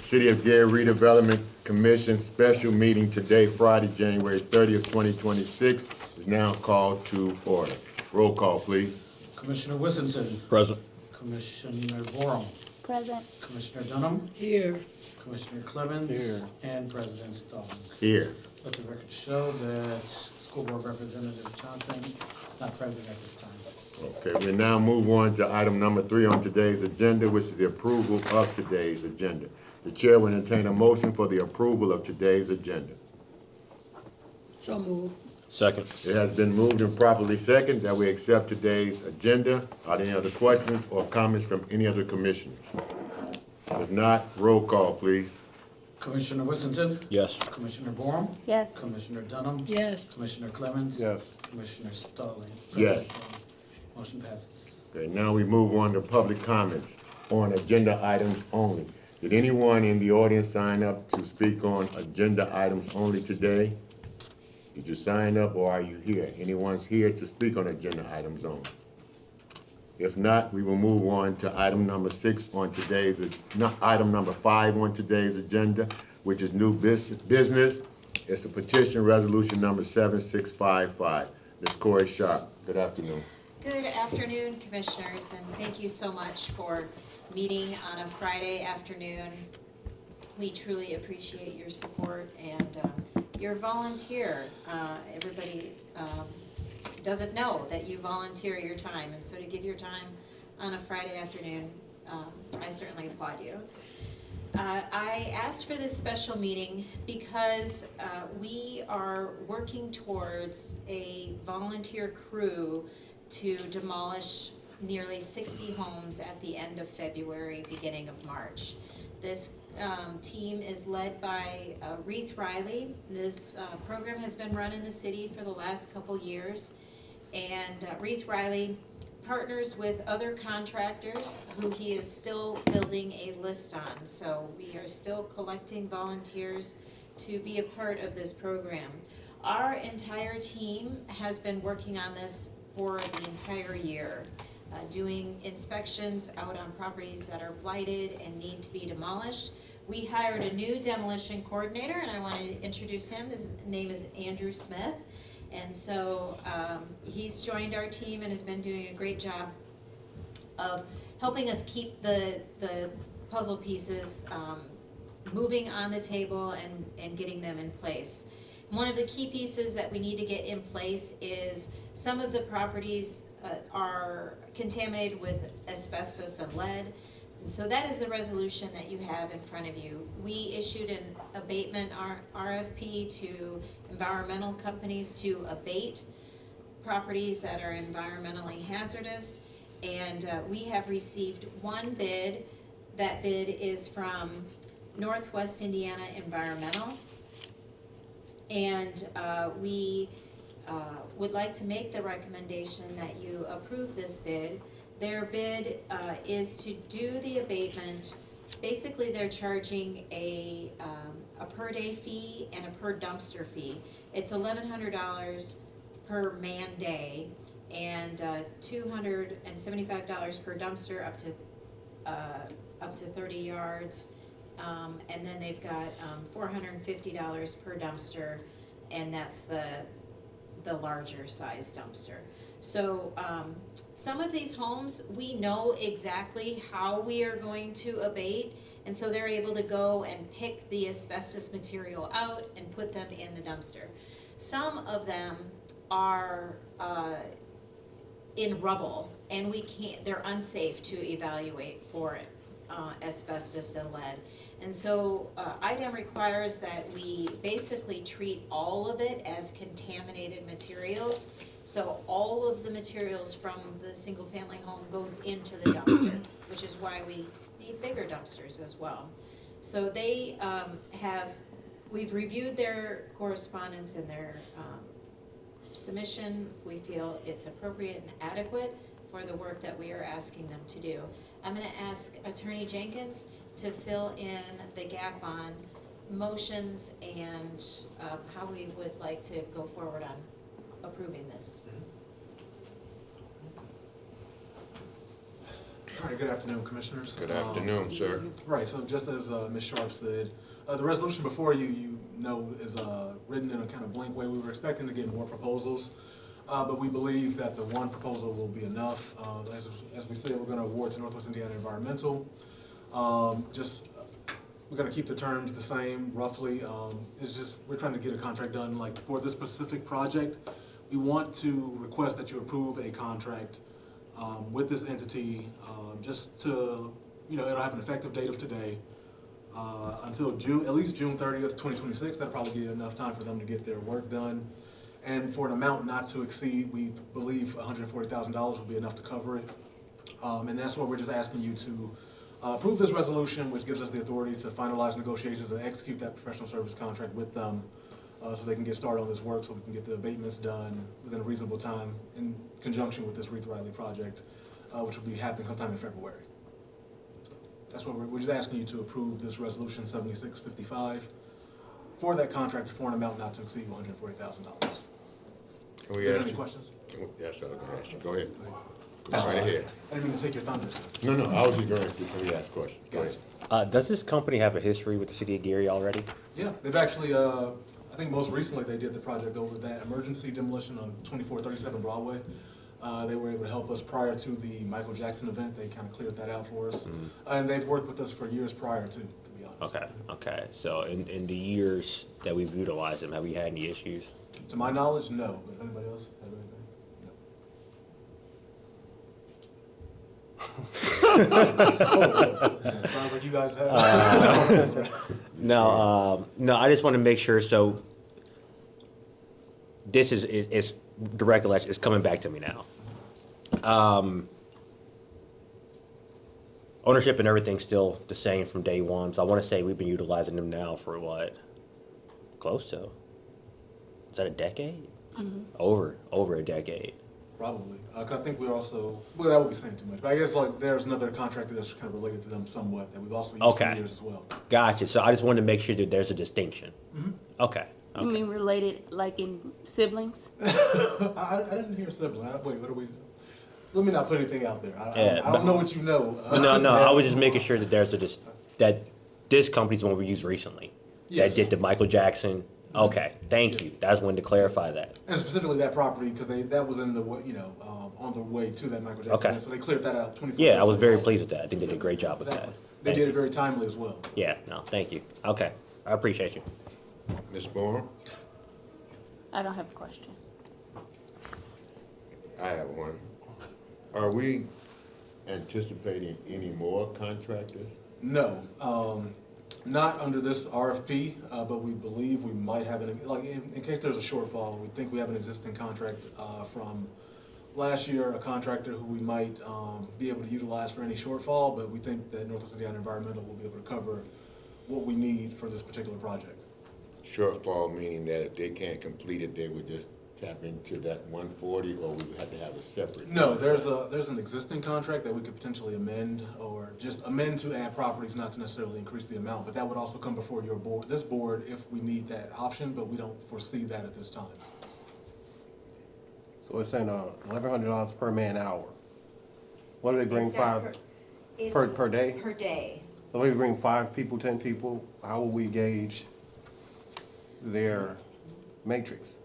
City of Gary Redevelopment Commission special meeting today, Friday, January 30th, 2026, is now called to order. Roll call, please. Commissioner Wissington. Present. Commissioner Borum. Present. Commissioner Dunham. Here. Commissioner Clemens. Here. And President Stone. Here. Let the record show that School Board Representative Johnson is not present at this time. Okay, we now move on to item number 3 on today's agenda, which is the approval of today's agenda. The chair will entertain a motion for the approval of today's agenda. So move. Second. It has been moved and properly second that we accept today's agenda. Are there any other questions or comments from any other commissioners? If not, roll call, please. Commissioner Wissington. Yes. Commissioner Borum. Yes. Commissioner Dunham. Yes. Commissioner Clemens. Yes. Commissioner Stalling. Yes. President Stone. Motion passes. Okay, now we move on to public comments on agenda items only. Did anyone in the audience sign up to speak on agenda items only today? Did you sign up or are you here? Anyone's here to speak on agenda items only? If not, we will move on to item number 6 on today's, item number 5 on today's agenda, which is new business. It's a petition resolution number 7655. Ms. Corey Sharp, good afternoon. Good afternoon, Commissioners, and thank you so much for meeting on a Friday afternoon. We truly appreciate your support and your volunteer. Everybody doesn't know that you volunteer your time, and so to give your time on a Friday afternoon, I certainly applaud you. I asked for this special meeting because we are working towards a volunteer crew to demolish nearly 60 homes at the end of February, beginning of March. This team is led by Reith Riley. This program has been run in the city for the last couple years, and Reith Riley partners with other contractors who he is still building a list on. So we are still collecting volunteers to be a part of this program. Our entire team has been working on this for the entire year, doing inspections out on properties that are blighted and need to be demolished. We hired a new demolition coordinator, and I wanted to introduce him. His name is Andrew Smith. And so he's joined our team and has been doing a great job of helping us keep the puzzle pieces moving on the table and getting them in place. One of the key pieces that we need to get in place is some of the properties are contaminated with asbestos and lead. And so that is the resolution that you have in front of you. We issued an abatement RFP to environmental companies to abate properties that are environmentally hazardous. And we have received one bid. That bid is from Northwest Indiana Environmental. And we would like to make the recommendation that you approve this bid. Their bid is to do the abatement. Basically, they're charging a per day fee and a per dumpster fee. It's $1,100 per man day and $275 per dumpster up to 30 yards. And then they've got $450 per dumpster, and that's the larger size dumpster. So some of these homes, we know exactly how we are going to abate, and so they're able to go and pick the asbestos material out and put them in the dumpster. Some of them are in rubble, and they're unsafe to evaluate for asbestos and lead. And so IDEM requires that we basically treat all of it as contaminated materials. So all of the materials from the single family home goes into the dumpster, which is why we need bigger dumpsters as well. So they we've reviewed their correspondence and their submission. We feel it's appropriate and adequate for the work that we are asking them to do. I'm going to ask Attorney Jenkins to fill in the gap on motions and how we would like to go forward on approving this. All right, good afternoon, Commissioners. Good afternoon, sir. Right, so just as Ms. Sharp said, the resolution before you, is written in a kind of blank way. We were expecting to get more proposals, but we believe that the one proposal will be enough. As we said, we're going to award to Northwest Indiana Environmental. We're going to keep the terms the same, roughly. It's just, we're trying to get a contract done, like, for this specific project. We want to request that you approve a contract with this entity, just to, it'll have an effective date of today, until at least June 30th, 2026. That'll probably give enough time for them to get their work done. And for an amount not to exceed, we believe $140,000 will be enough to cover it. And that's what we're just asking you to approve this resolution, which gives us the authority to finalize negotiations and execute that professional service contract with them, so they can get started on this work, so we can get the abatements done within a reasonable time in conjunction with this Reeve Riley project, which will be happening sometime in February. So that's what we're just asking you to approve this resolution 7655 for that contract for an amount not to exceed $140,000. Can we ask Any you? questions? Yes, sir, I'm gonna ask you. Go ahead. Go right ahead. I didn't mean to take your thunder. No, I was just gonna ask you, can we ask questions? Go ahead. Does this company have a history with the city of Gary already? Yeah, they've actually, I think most recently they did the project over that emergency demolition on 2437 Broadway. They were able to help us prior to the Michael Jackson event. They kind of cleared that out for us. And they've worked with us for years prior to be honest. Okay. So in the years that we've utilized them, have we had any issues? To my knowledge, no. But if anybody else has anything? Sounds like you guys have. No, I just want to make sure. So this is the recollection is coming back to me now. Ownership and everything's still the same from day one. So I want to say we've been utilizing them now for what? Close to. Is that a decade? Mm-hmm. Over a decade. Probably. 'Cause I think we're also, well, that would be saying too much. But I guess like there's another contractor that's kind of related to them somewhat that we've also used for years as well. Gotcha. So I just wanted to make sure that there's a distinction. Mm-hmm. Okay. You mean related, like in siblings? I didn't hear sibling. Wait, what are we? Let me not put anything out there. I don't know what you know. No. I was just making sure that there's that this company's one we used recently. Yes. That did the Michael Jackson. Okay, thank you. I just wanted to clarify that. And specifically that property because that was in the on their way to that Michael Jackson. Okay. Event, so they cleared that out. 24. Yeah, I was very pleased with that. I think they did a great job with that. They did it very timely as well. Yeah. No, thank you. Okay, I appreciate you. Ms. Bourne? I don't have a question. I have one. Are we anticipating any more contractors? No, not under this RFP, but we believe we might have in case there's a shortfall, we think we have an existing contract from last year, a contractor who we might be able to utilize for any shortfall, but we think that Northwest Indiana Environmental will be able to cover what we need for this particular project. Shortfall meaning that if they can't complete it, they would just tap into that 140, or we would have to have a separate? No, there's an existing contract that we could potentially amend, or just amend to add properties, not to necessarily increase the amount, but that would also come before your board, this board, if we need that option, but we don't foresee that at this time. So it's saying $1,100 per man hour. What do they bring, It's that per day? Per day. So we bring 5 people, 10 people, how will we gauge their matrix?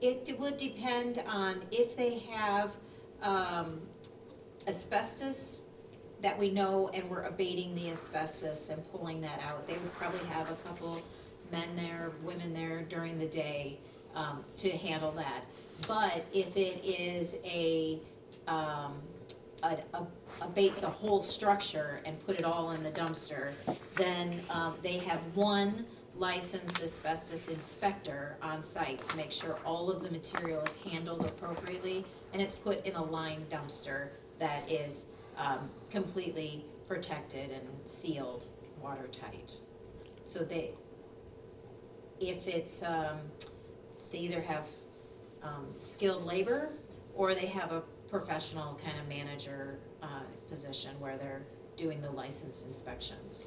It would depend on if they have asbestos that we know and we're abating the asbestos and pulling that out. They would probably have a couple men there, women there during the day to handle that. But if it is abate the whole structure and put it all in the dumpster, then they have one licensed asbestos inspector on site to make sure all of the material is handled appropriately, and it's put in a lined dumpster that is completely protected and sealed, watertight. So if it's, they either have skilled labor or they have a professional kind of manager position where they're doing the licensed inspections.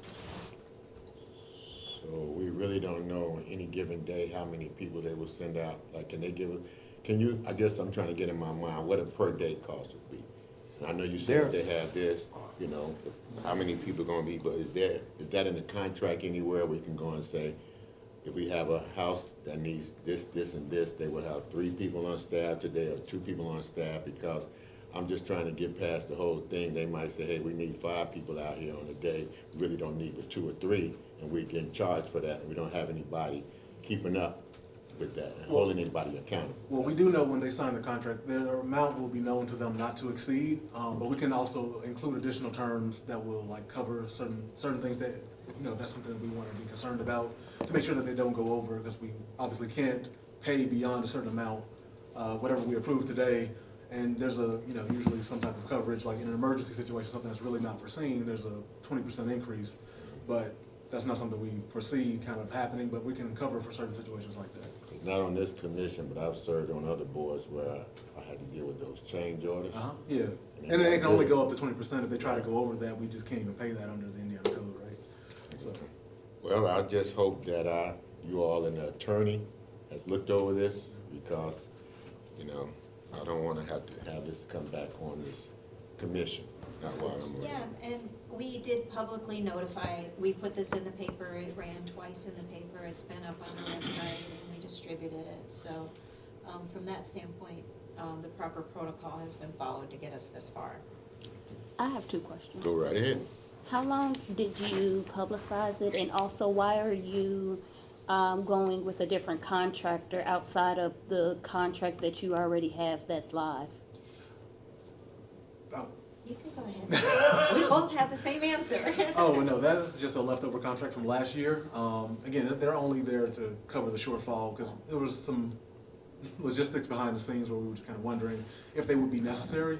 So we really don't know on any given day how many people they will send out. Like, can they give it? I guess I'm trying to get in my mind what a per day cost would be. And I know you There- said they have this, you know, how many people gonna be, but is that in the contract anywhere we can go and say, if we have a house that needs this, this, and this, they will have 3 people on staff today or 2 people on staff? Because I'm just trying to get past the whole thing. They might say, hey, we need 5 people out here on a day. We really don't need but 2 or 3, and we're getting charged for that, and we don't have anybody keeping up with that and holding anybody accountable. Well, we do know when they sign the contract, their amount will be known to them not to exceed, but we can also include additional terms that will like cover certain things that, you know, that's something that we want to be concerned about, to make sure that they don't go over, because we obviously can't pay beyond a certain amount, whatever we approve today. And there's a, you know, usually some type of coverage, like in an emergency situation, something that's really not foreseen, there's a 20% increase. But that's not something we foresee kind of happening, but we can cover for certain situations like that. Not on this commission, but I've served on other boards where I had to deal with those change orders. Yeah, and then it can only go up to 20%. If they try to go over that, we just can't even pay that under the Indiana code, right? So, Well, I just hope that you all and the attorney has looked over this, because, you know, I don't wanna have to have this come back on this commission, not while I'm around. Yeah, and we did publicly notify, we put this in the paper, it ran twice in the paper, it's been up on our website, and we distributed it. So, from that standpoint, the proper protocol has been followed to get us this far. I have 2 questions. Go right ahead. How long did you publicize it, and also why are you going with a different contractor outside of the contract that you already have that's live? You can go ahead. We both have the same answer. oh, well, no, that is just a leftover contract from last year. Again, they're only there to cover the shortfall, because there was some logistics behind the scenes where we were just kind of wondering if they would be necessary,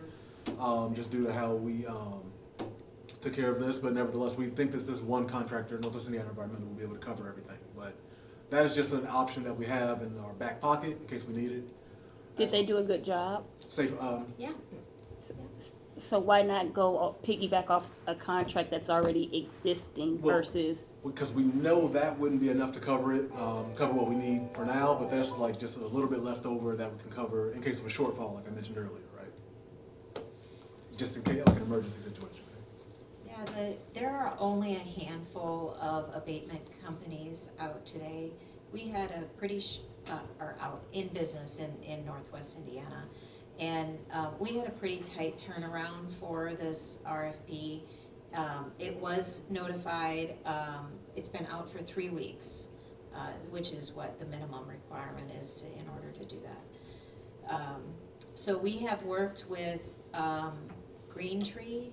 just due to how we took care of this. But nevertheless, we think that this one contractor, Northwest Indiana Environmental, will be able to cover everything. But that is just an option that we have in our back pocket in case we need it. Did they do a good job? Safe, Yeah. So why not go piggyback off a contract that's already existing Well, versus? because we know that wouldn't be enough to cover it, cover what we need for now, but there's like just a little bit left over that we can cover in case of a shortfall, like I mentioned earlier, right? Just in case, like an emergency situation. Yeah, there are only a handful of abatement companies out today. We had a pretty, are out in business in Northwest Indiana. And we had a pretty tight turnaround for this RFP. It was notified, it's been out for 3 weeks, which is what the minimum requirement is in order to do that. So we have worked with Green Tree,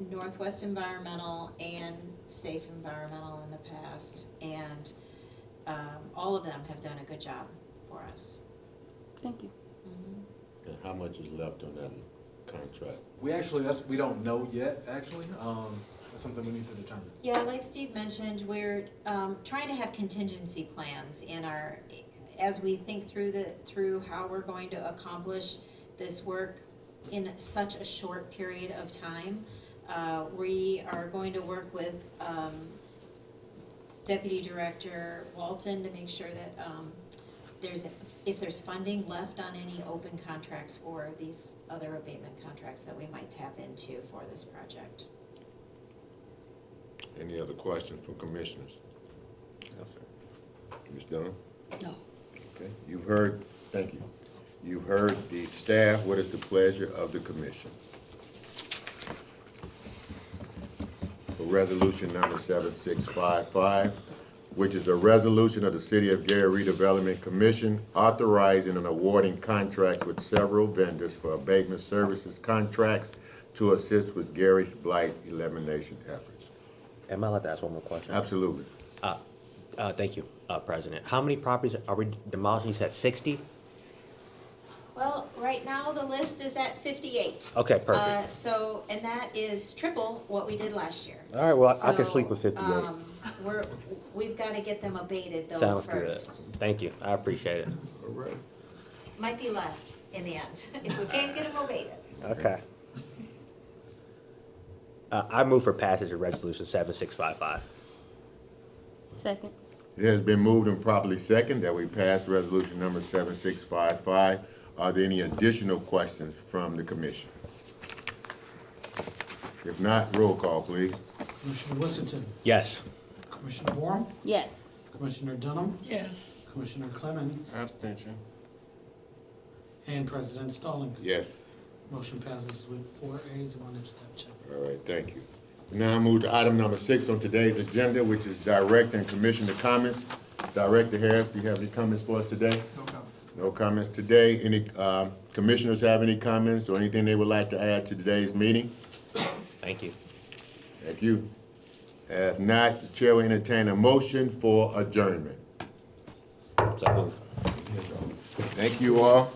Northwest Environmental, and Safe Environmental in the past, and all of them have done a good job for us. Thank you. And how much is left on that contract? We actually, we don't know yet, actually. That's something we need to determine. Yeah, like Steve mentioned, we're trying to have contingency plans in our, as we think through how we're going to accomplish this work in such a short period of time. We are going to work with Deputy Director Walton to make sure that if there's funding left on any open contracts for these other abatement contracts that we might tap into for this project. Any other questions from commissioners? No, sir. Ms. Dunham? No. Okay, you've heard, thank you. You've heard the staff. What is the pleasure of the commission? For resolution number 7655, which is a resolution of the City of Gary Redevelopment Commission authorizing and awarding contracts with several vendors for abatement services contracts to assist with Gary's blight elimination efforts. Am I allowed to ask one more question? Absolutely. Thank you, President. How many properties are we demolishing? You said 60? Well, right now the list is at 58. Okay, perfect. So, and that is triple what we did last year. All right, well, I can So, sleep with 58. We've got to get them abated though Sounds first. good. Thank you. I appreciate it. All right. Might be less in the end, if we can't get them abated. Okay. I move for passage of resolution 7655. Second. It has been moved and properly second that we pass resolution number 7655. Are there any additional questions from the commission? If not, roll call, please. Commissioner Whittington, Yes. Commissioner Warren, Yes. Commissioner Dunham, Yes. Commissioner Clemens, Abstention. and President Stallings. Yes. Motion passes with 4 ayes, 1 abstention. All right, thank you. Now I move to item number 6 on today's agenda, which is direct and commissioner comments. Director Harris, do you have any comments for us today? No comments. No comments today. Any commissioners have any comments or anything they would like to add to today's meeting? Thank you. Thank you. If not, the chair will entertain a motion for adjournment. So moved. Thank you all.